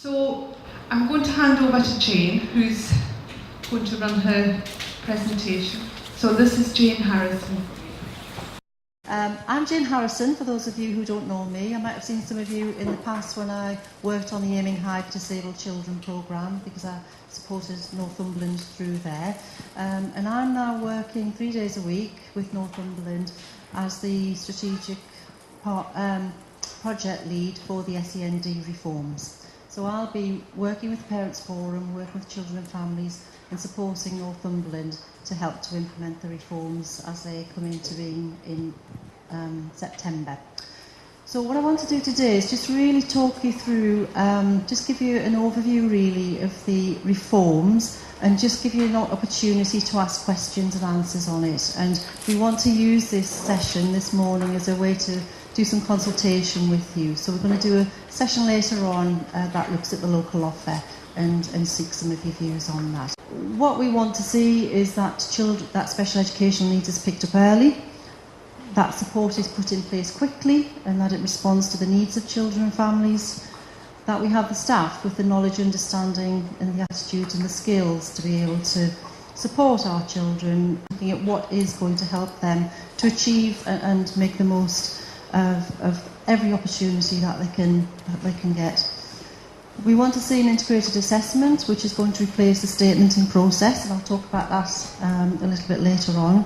So I'm going to hand over to Jane, who's going to run her presentation. So this is Jane Harrison. I'm Jane Harrison, for those of you who don't know me. I might have seen some of you in the past when I worked on the Aiming High for Disabled Children programme, because I supported Northumberland through there. And I'm now working 3 days a week with Northumberland as the strategic project lead for the SEND reforms. So I'll be working with the Parents Forum, working with children and families, and supporting Northumberland to help to implement the reforms as they come into being in September. So what I want to do today is just really talk you through, just give you an overview really of the reforms and just give you an opportunity to ask questions and answers on it. And we want to use this session this morning as a way to do some consultation with you. So we're going to do a session later on that looks at the local offer and seek some of your views on that. What we want to see is that that special educational needs is picked up early, that support is put in place quickly and that it responds to the needs of children and families, that we have the staff with the knowledge, understanding and the attitudes and the skills to be able to support our children, looking at what is going to help them to achieve and make the most of every opportunity that they can get. We want to see an integrated assessment, which is going to replace the statementing process, and I'll talk about that a little bit later on.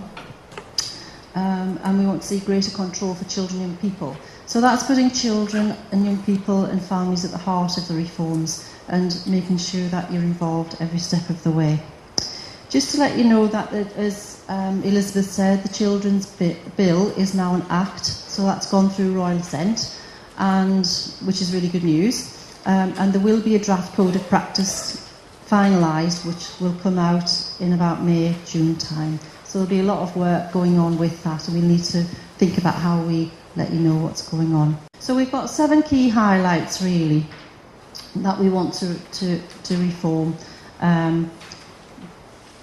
And we want to see greater control for children and young people. So that's putting children and young people and families at the heart of the reforms and making sure that you're involved every step of the way. Just to let you know that, as Elizabeth said, the Children's Bill is now an Act, so that's gone through Royal Assent, which is really good news. And there will be a draft code of practice finalised, which will come out in about May, June time. So there'll be a lot of work going on with that, and we need to think about how we let you know what's going on. So we've got 7 key highlights, really, that we want to reform.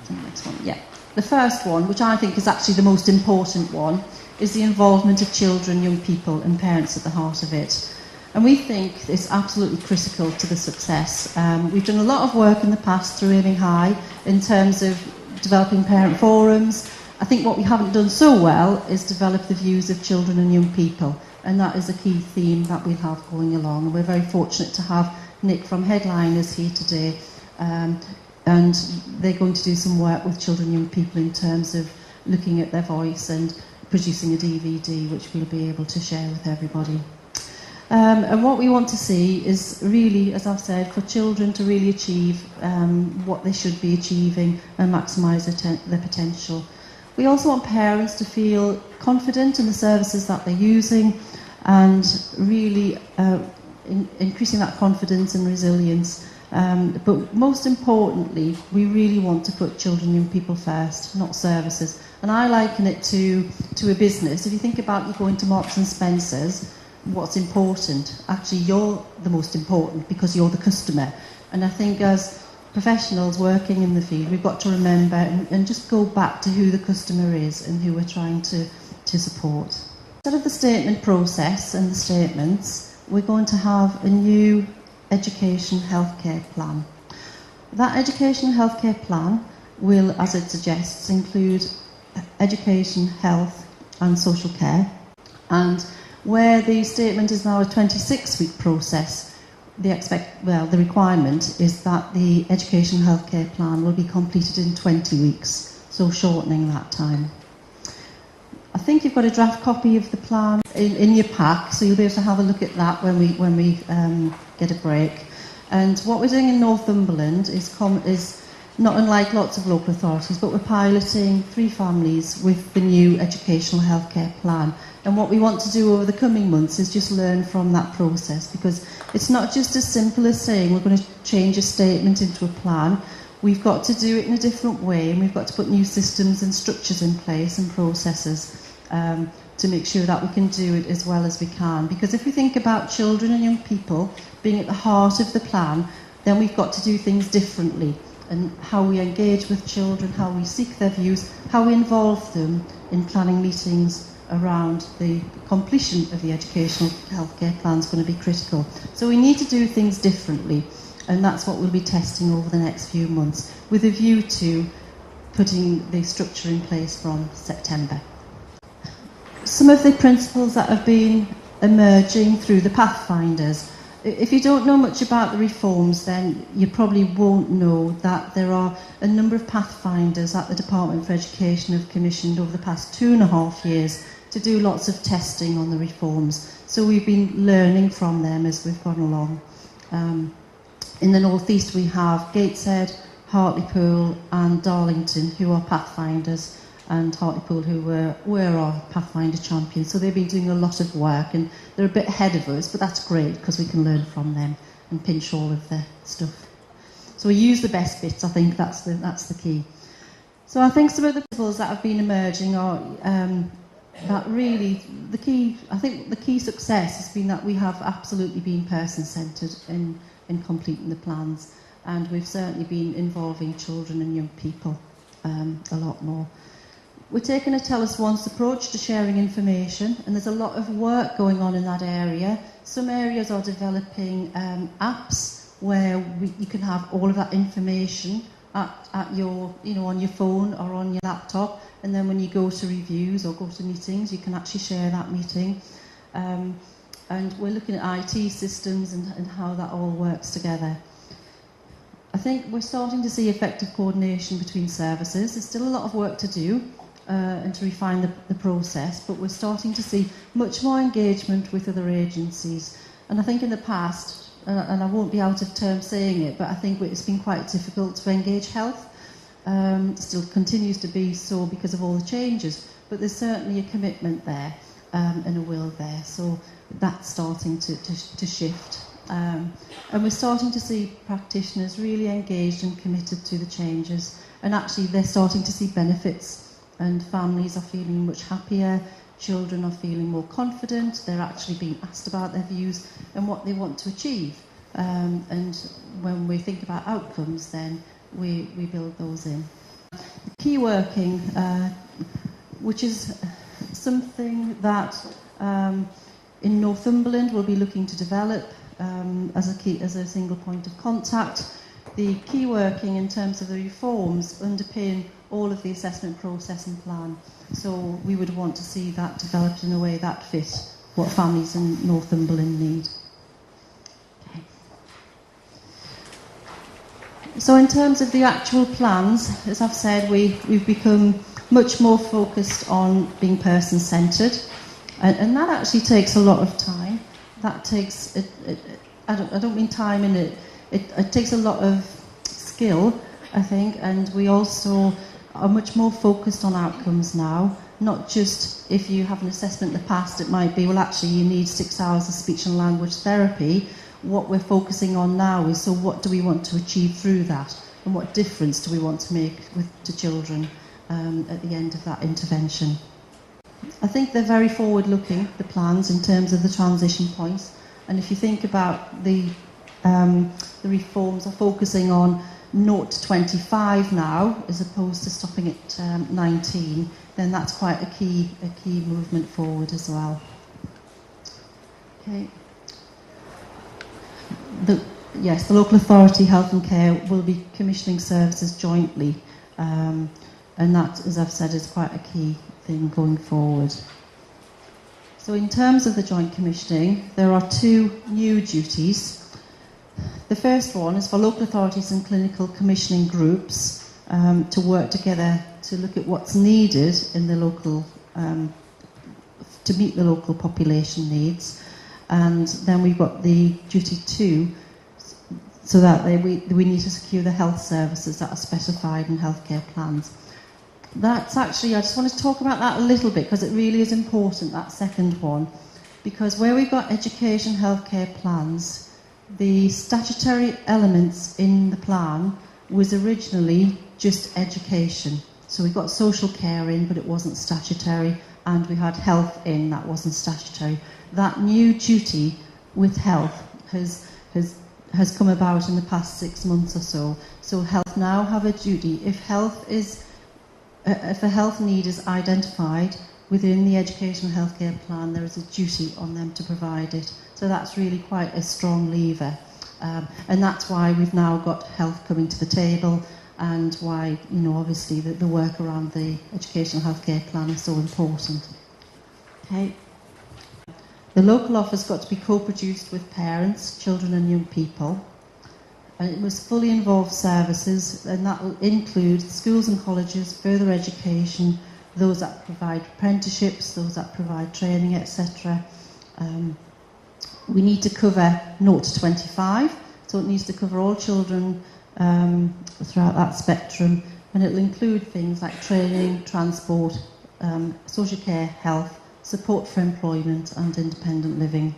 The next one, yeah. The first one, which I think is actually the most important one, is the involvement of children, young people and parents at the heart of it. And we think it's absolutely critical to the success. We've done a lot of work in the past through Aiming High in terms of developing parent forums. I think what we haven't done so well is develop the views of children and young people, and that is a key theme that we'll have going along. And we're very fortunate to have Nick from Headliners here today, and they're going to do some work with children and young people in terms of looking at their voice and producing a DVD which we'll be able to share with everybody. And what we want to see is really, as I've said, for children to really achieve what they should be achieving and maximise their potential. We also want parents to feel confident in the services that they're using and really increasing that confidence and resilience. But most importantly, we really want to put children and young people first, not services. And I liken it to a business. If you think about you going to Marks and Spencer's, what's important? Actually, you're the most important because you're the customer. And I think as professionals working in the field, we've got to remember and just go back to who the customer is and who we're trying to support. Instead of the statement process and the statements, we're going to have a new education healthcare plan. That education healthcare plan will, as it suggests, include education, health and social care. And where the statement is now a 26-week process, the requirement is that the education healthcare plan will be completed in 20 weeks, so shortening that time. I think you've got a draft copy of the plan in your pack, so you'll be able to have a look at that when we get a break. And what we're doing in Northumberland is not unlike lots of local authorities, but we're piloting 3 families with the new educational healthcare plan. And what we want to do over the coming months is just learn from that process, because it's not just as simple as saying we're going to change a statement into a plan. We've got to do it in a different way, and we've got to put new systems and structures in place and processes to make sure that we can do it as well as we can. Because if we think about children and young people being at the heart of the plan, then we've got to do things differently. And how we engage with children, how we seek their views, how we involve them in planning meetings around the completion of the educational healthcare plan is going to be critical. So we need to do things differently. and that's what we'll be testing over the next few months, with a view to putting the structure in place from September. Some of the principles that have been emerging through the Pathfinders. If you don't know much about the reforms, then you probably won't know that there are a number of Pathfinders that the Department for Education have commissioned over the past 2.5 years to do lots of testing on the reforms. So we've been learning from them as we've gone along. In the North East we have Gateshead, Hartlepool and Darlington, who are Pathfinders, and Hartlepool, who were our Pathfinder champions. So they've been doing a lot of work, and they're a bit ahead of us, but that's great because we can learn from them and pinch all of their stuff. So we use the best bits. I think that's the key. So I think some of the principles that have been emerging are that really the key. I think the key success has been that we have absolutely been person-centred in completing the plans, and we've certainly been involving children and young people a lot more. We're taking a tell us once approach to sharing information, and there's a lot of work going on in that area. Some areas are developing apps where you can have all of that information at your, on your phone or on your laptop, and then when you go to reviews or go to meetings, you can actually share that meeting. And we're looking at IT systems and how that all works together. I think we're starting to see effective coordination between services. There's still a lot of work to do and to refine the process, but we're starting to see much more engagement with other agencies. And I think in the past, and I won't be out of term saying it, but I think it's been quite difficult to engage health. Still continues to be so because of all the changes, but there's certainly a commitment there and a will there. So that's starting to shift. And we're starting to see practitioners really engaged and committed to the changes, and actually they're starting to see benefits, and families are feeling much happier, children are feeling more confident, they're actually being asked about their views and what they want to achieve. And when we think about outcomes, then we build those in. Key working, which is something that in Northumberland we'll be looking to develop as a single point of contact. The key working in terms of the reforms underpin all of the assessment process and plan. So we would want to see that developed in a way that fit what families in Northumberland need. Okay. So in terms of the actual plans, as I've said, we've become much more focused on being person-centred, and that actually takes a lot of time. That takes, I don't mean time in it, it takes a lot of skill, I think, and we also are much more focused on outcomes now. Not just if you have an assessment in the past, it might be, well, actually you need 6 hours of speech and language therapy. What we're focusing on now is, so what do we want to achieve through that, and what difference do we want to make to children at the end of that intervention. I think they're very forward-looking, the plans, in terms of the transition points. And if you think about the reforms are focusing on 0 to 25 now, as opposed to stopping at 19, then that's quite a key movement forward as well. Okay. The local authority, health and care, will be commissioning services jointly, and that, as I've said, is quite a key thing going forward. So in terms of the joint commissioning, there are 2 new duties. The first one is for local authorities and clinical commissioning groups to work together to look at what's needed in the local, to meet the local population needs. And then we've got the duty 2, so that we need to secure the health services that are specified in healthcare plans. That's actually, I just want to talk about that a little bit because it really is important, that second one, because where we've got education healthcare plans, the statutory elements in the plan was originally just education. So we got social care in, but it wasn't statutory, and we had health in, that wasn't statutory. That new duty with health has come about in the past 6 months or so. So health now have a duty. If a health need is identified within the educational healthcare plan, there is a duty on them to provide it. So that's really quite a strong lever. And that's why we've now got health coming to the table, and why, obviously the work around the educational healthcare plan is so important. Okay. The local offer's got to be co-produced with parents, children and young people. And it must fully involve services, and that will include schools and colleges, further education, those that provide apprenticeships, those that provide training, etc. We need to cover 0 to 25, so it needs to cover all children throughout that spectrum, and it'll include things like training, transport, social care, health, support for employment and independent living.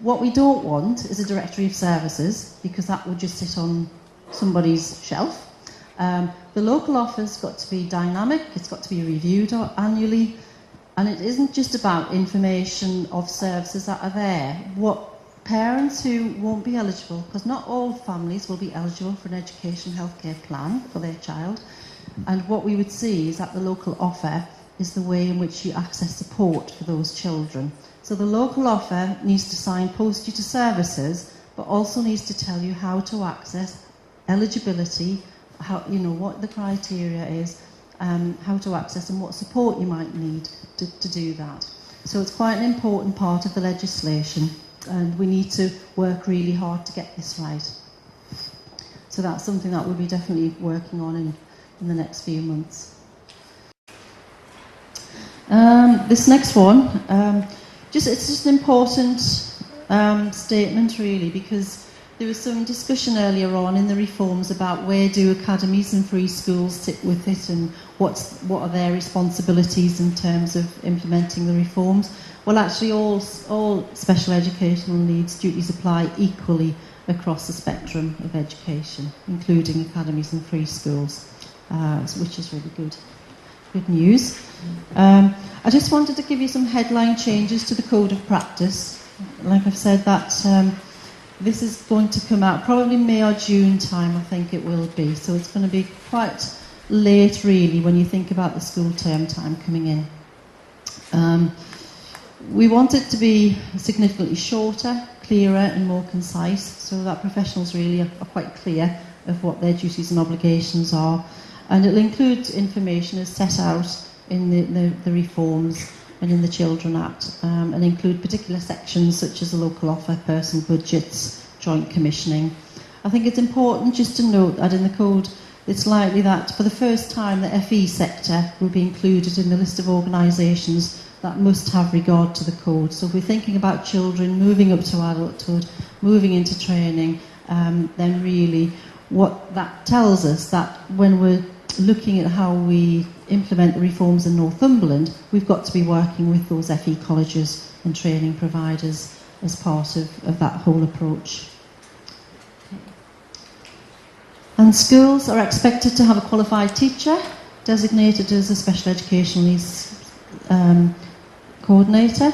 What we don't want is a directory of services, because that would just sit on somebody's shelf. The local offer's got to be dynamic, it's got to be reviewed annually, and it isn't just about information of services that are there. What parents who won't be eligible, because not all families will be eligible for an education healthcare plan for their child, and what we would see is that the local offer is the way in which you access support for those children. So the local offer needs to signpost you to services, but also needs to tell you how to access eligibility, what the criteria is, how to access and what support you might need to do that. So it's quite an important part of the legislation, and we need to work really hard to get this right. So that's something that we'll be definitely working on in the next few months. This next one, it's just an important statement really, because there was some discussion earlier on in the reforms about where do academies and free schools sit with it, and what are their responsibilities in terms of implementing the reforms. Well, actually all special educational needs duties apply equally across the spectrum of education, including academies and free schools, which is really good news. I just wanted to give you some headline changes to the Code of Practice. Like I've said, that this is going to come out probably May or June time, I think it will be. So it's going to be quite late, really, when you think about the school term time coming in. We want it to be significantly shorter, clearer and more concise, so that professionals really are quite clear of what their duties and obligations are. And it'll include information as set out in the reforms and in the Children Act, and include particular sections such as the local offer, person budgets, joint commissioning. I think it's important just to note that in the Code it's likely that for the first time the FE sector will be included in the list of organisations that must have regard to the Code. So if we're thinking about children moving up to adulthood, moving into training, then really what that tells us that when we're looking at how we implement the reforms in Northumberland, we've got to be working with those FE colleges and training providers as part of that whole approach. And schools are expected to have a qualified teacher designated as a special educational needs coordinator,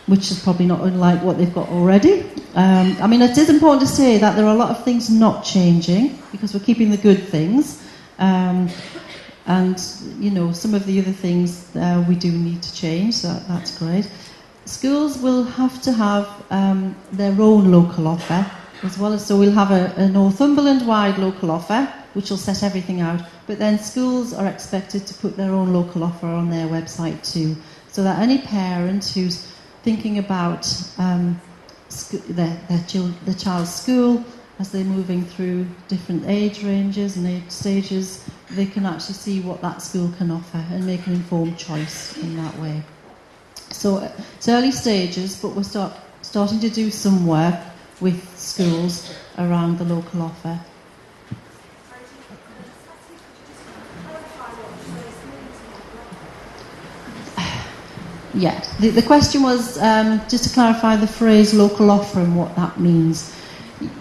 which is probably not unlike what they've got already. I mean, it is important to say that there are a lot of things not changing, because we're keeping the good things. And, some of the other things we do need to change, so that's great. Schools will have to have their own local offer, as well as, so we'll have a Northumberland-wide local offer, which will set everything out, but then schools are expected to put their own local offer on their website too, so that any parent who's thinking about their child's school, as they're moving through different age ranges and age stages, they can actually see what that school can offer and make an informed choice in that way. So it's early stages, but we're starting to do some work with schools around the local offer. Yeah, the question was just to clarify the phrase local offer and what that means.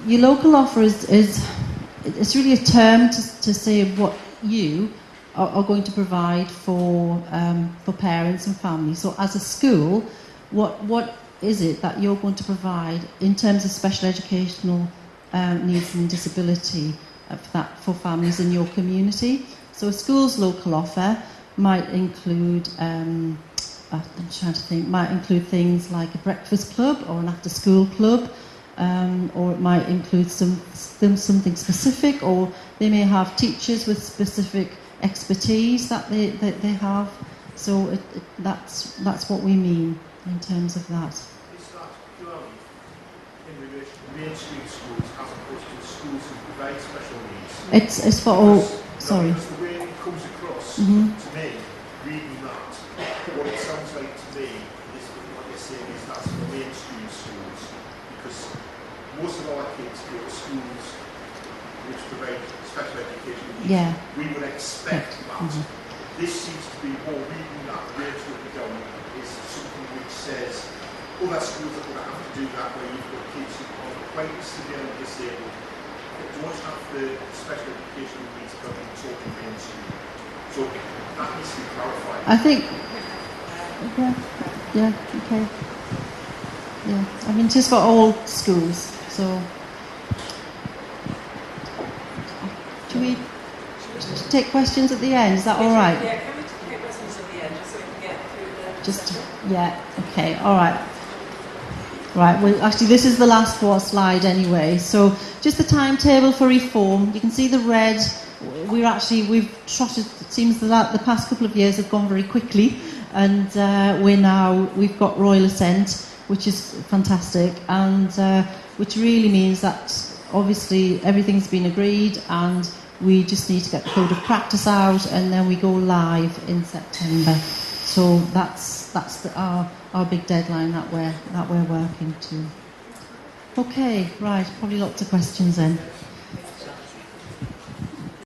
Your local offer is it's really a term to say what you are going to provide for parents and families. So as a school, what is it that you're going to provide in terms of special educational needs and disability for families in your community? So a school's local offer might include might include things like a breakfast club or an after-school club, or it might include something specific, or they may have teachers with specific expertise that they have. So that's what we mean in terms of that. Is that purely in relation to mainstream schools as opposed to schools who provide special needs? It's for all. Sorry. Because the way it comes across Mm-hmm. to me, reading that, what it sounds like to me is what you're saying is that's for mainstream schools, because most of our kids go to schools which provide special education needs. Yeah. We would expect that. Mm-hmm. This seems to be more reading that word to it down is something which says other schools are going to have to do that, where you've got kids who are quite severely disabled but don't have the special education needs that being taught in mainstream. So that needs to be clarified. I think. Yeah. Okay. Yeah. I mean, just for all schools. So. Do we take questions at the end? Is that all right? Yeah, can we take questions at the end, just so we can get through the... Okay, all right. Right, well, actually, this is the last slide anyway. So, just the timetable for reform. You can see the red. We've trotted. It seems that the past couple of years have gone very quickly, and we've got royal assent, which is fantastic, and which really means that obviously everything's been agreed, and we just need to get the code of practice out, and then we go live in September. So that's our big deadline that we're working to. Okay, right. Probably lots of questions then.